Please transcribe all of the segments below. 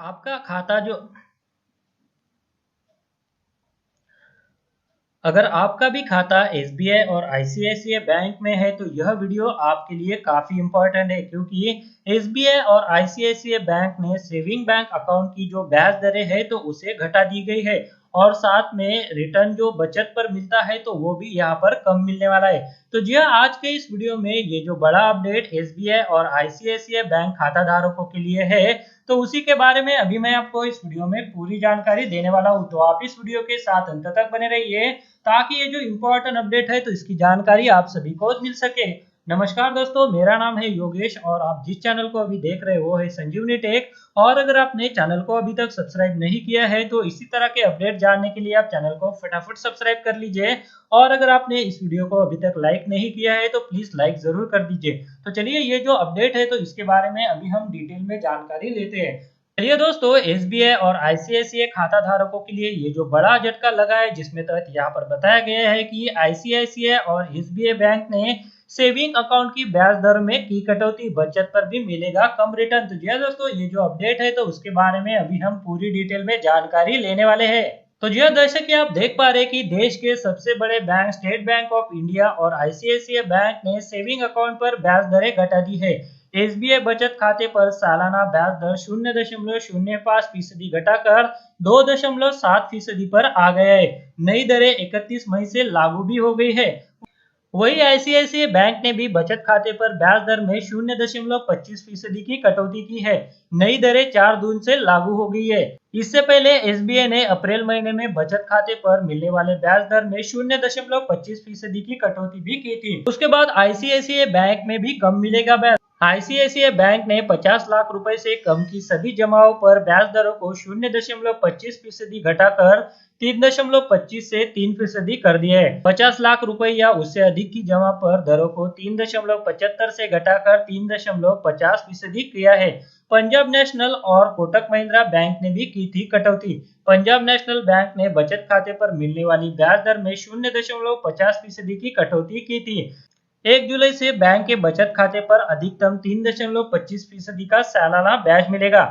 आपका खाता जो अगर आपका भी खाता एसबीआई और आईसीआईसीआई बैंक में है तो यह वीडियो आपके लिए काफी इम्पोर्टेंट है क्योंकि एसबीआई और आईसीआईसीआई बैंक ने सेविंग बैंक अकाउंट की जो ब्याज दरें है तो उसे घटा दी गई है और साथ में रिटर्न जो बचत पर मिलता है तो वो भी यहाँ पर कम मिलने वाला है। तो जी हाँ, आज के इस वीडियो में ये जो बड़ा अपडेट एसबीआई और आईसीआईसीआई बैंक खाता धारकों के लिए है तो उसी के बारे में अभी मैं आपको इस वीडियो में पूरी जानकारी देने वाला हूँ। तो आप इस वीडियो के साथ अंत तक बने रहिए ताकि ये जो इम्पोर्टेंट अपडेट है तो इसकी जानकारी आप सभी को मिल सके। नमस्कार दोस्तों, मेरा नाम है योगेश और आप जिस चैनल को अभी देख रहे हो है संजीवनी टेक। और अगर आपने चैनल को अभी तक सब्सक्राइब नहीं किया है तो इसी तरह के अपडेट जानने के लिए आप चैनल को फटाफट सब्सक्राइब कर लीजिए। और अगर आपने इस वीडियो को अभी तक लाइक नहीं किया है तो प्लीज लाइक जरूर कर दीजिए। तो चलिए, ये जो अपडेट है तो इसके बारे में अभी हम डिटेल में जानकारी लेते हैं। चलिए दोस्तों, एसबीआई और आईसीआईसीआई खाता धारकों के लिए ये जो बड़ा झटका लगा है जिसमें तहत यहाँ पर बताया गया है कि आईसीआईसीआई और एसबीआई बैंक ने सेविंग अकाउंट की ब्याज दर में की कटौती, बचत पर भी मिलेगा कम रिटर्न। तो जी दोस्तों, ये जो अपडेट है तो उसके बारे में अभी हम पूरी डिटेल में जानकारी लेने वाले हैं। तो जी दर्शक, ये आप देख पा रहे हैं कि देश के सबसे बड़े bank state bank of India और आईसीआईसीआई बैंक ने सेविंग अकाउंट पर ब्याज दरें घटा दी है। एसबीआई बचत खाते पर सालाना ब्याज दर 0.05% घटाकर 2.7% पर आ गया है। नई दरें 31 मई से लागू भी हो गई है। वही आईसीआईसीआई बैंक ने भी बचत खाते पर ब्याज दर में 0.25% की कटौती की है। नई दरें 4 जून से लागू हो गई है। इससे पहले एसबीआई ने अप्रैल महीने में बचत खाते पर मिलने वाले ब्याज दर में 0.25% की कटौती भी की थी। उसके बाद आईसीआईसीआई बैंक में भी कम मिलेगा ब्याज। आईसीआईसीआई बैंक ने 50 लाख रुपए से कम की सभी जमाओं पर ब्याज दरों को 0.25% घटाकर 3.25 से 3% कर दिया है। 50 लाख रुपए या उससे अधिक की जमा पर दरों को 3.75 से घटाकर 3.50% किया है। पंजाब नेशनल और कोटक महिंद्रा बैंक ने भी की थी कटौती। पंजाब नेशनल बैंक ने बचत खाते पर मिलने वाली ब्याज दर में 0.50% की कटौती की थी। 1 जुलाई से बैंक के बचत खाते पर अधिकतम 3.25% का सालाना ब्याज मिलेगा।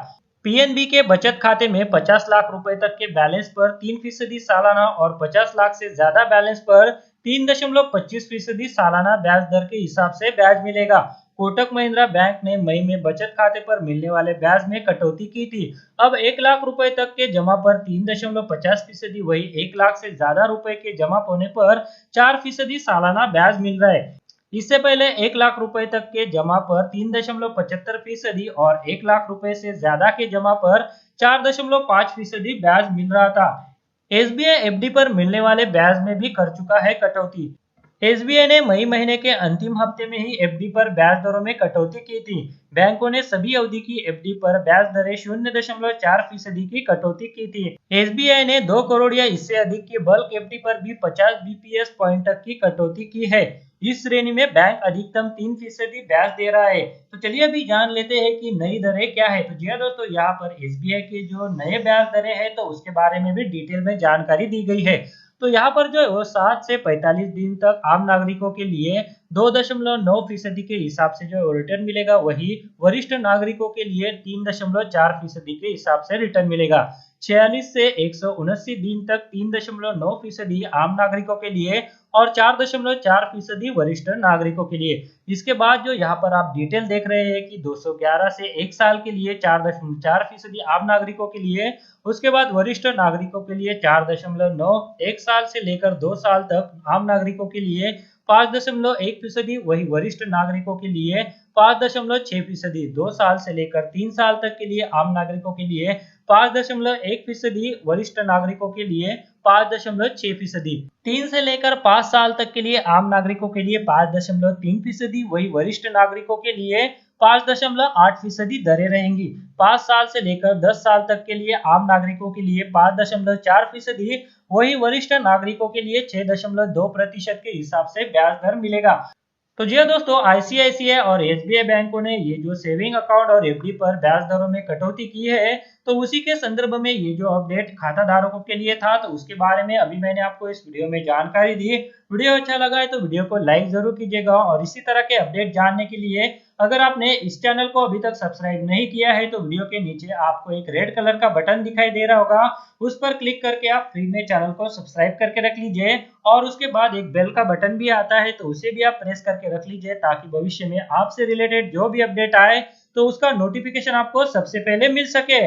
पीएनबी के बचत खाते में 50 लाख रुपए तक के बैलेंस पर 3% सालाना और 50 लाख से ज्यादा बैलेंस पर 3.25% सालाना ब्याज दर के हिसाब से ब्याज मिलेगा। कोटक महिंद्रा बैंक ने मई में बचत खाते पर मिलने वाले ब्याज में कटौती की थी। अब 1 लाख रुपए तक के जमा पर 3.50%, वही 1 लाख से ज्यादा रुपए के जमा होने पर 4% सालाना ब्याज मिल रहा है। इससे पहले 1 लाख रुपए तक के जमा पर 3.75% और 1 लाख रुपए से ज्यादा के जमा पर 4.5% ब्याज मिल रहा था। एसबीआई एफडी पर मिलने वाले ब्याज में भी कर चुका है कटौती। एसबीआई ने मई महीने के अंतिम हफ्ते में ही एफडी पर ब्याज दरों में कटौती की थी। बैंकों ने सभी अवधि की एफडी पर ब्याज दरें 0.4% की कटौती की थी। एसबीआई ने 2 करोड़ या इससे अधिक की बल्क एफडी पर भी 50 बीपीएस पॉइंट तक की कटौती की है। इस श्रेणी में बैंक अधिकतम 3% ब्याज दे रहा है। तो चलिए अभी जान लेते हैं कि नई दरें क्या है। तो जी दोस्तों, यहाँ पर एसबीआई के जो नए ब्याज दरें हैं तो उसके बारे में भी डिटेल में जानकारी दी गई है। तो यहाँ पर जो है वो 7 से 45 दिन तक आम नागरिकों के लिए 2.9% के हिसाब से जो रिटर्न मिलेगा, वही वरिष्ठ नागरिकों के लिए 3.4% के हिसाब से रिटर्न मिलेगा। 46 से 179 दिन तक 3.9% आम नागरिकों के लिए और 4.4% वरिष्ठ नागरिकों के लिए। इसके बाद जो यहाँ पर आप डिटेल देख रहे हैं कि 211 से 1 साल के लिए 4.4% आम नागरिकों के लिए, उसके बाद वरिष्ठ नागरिकों के लिए 4.9, 1 साल से लेकर 2 साल तक आम नागरिकों के लिए 5.1%, वही वरिष्ठ नागरिकों के लिए 5.6%, 2 साल से लेकर 3 साल तक के लिए आम नागरिकों के लिए 5.1%, वरिष्ठ नागरिकों के लिए 5.6%, 3 से लेकर 5 साल तक के लिए आम नागरिकों के लिए 5.3%, वही वरिष्ठ नागरिकों के लिए 5.8% दरें रहेंगी। 5 साल से लेकर 10 साल तक के लिए आम नागरिकों के लिए 5.4%, वही वरिष्ठ नागरिकों के लिए 6.2% के हिसाब से ब्याज दर मिलेगा। तो जी दोस्तों, आईसीआईसीआई और एसबीआई बैंकों ने ये जो सेविंग अकाउंट और एफडी पर ब्याज दरों में कटौती की है तो उसी के संदर्भ में ये जो अपडेट खाता धारकों के लिए था तो उसके बारे में अभी मैंने आपको इस वीडियो में जानकारी दी। वीडियो अच्छा लगा है तो वीडियो को लाइक जरूर कीजिएगा और इसी तरह के अपडेट जानने के लिए अगर आपने इस चैनल को अभी तक सब्सक्राइब नहीं किया है तो वीडियो के नीचे आपको एक रेड कलर का बटन दिखाई दे रहा होगा, उस पर क्लिक करके आप फ्री में चैनल को सब्सक्राइब करके रख लीजिए और उसके बाद एक बेल का बटन भी आता है तो उसे भी आप प्रेस करके रख लीजिए ताकि भविष्य में आपसे रिलेटेड जो भी अपडेट आए तो उसका नोटिफिकेशन आपको सबसे पहले मिल सके।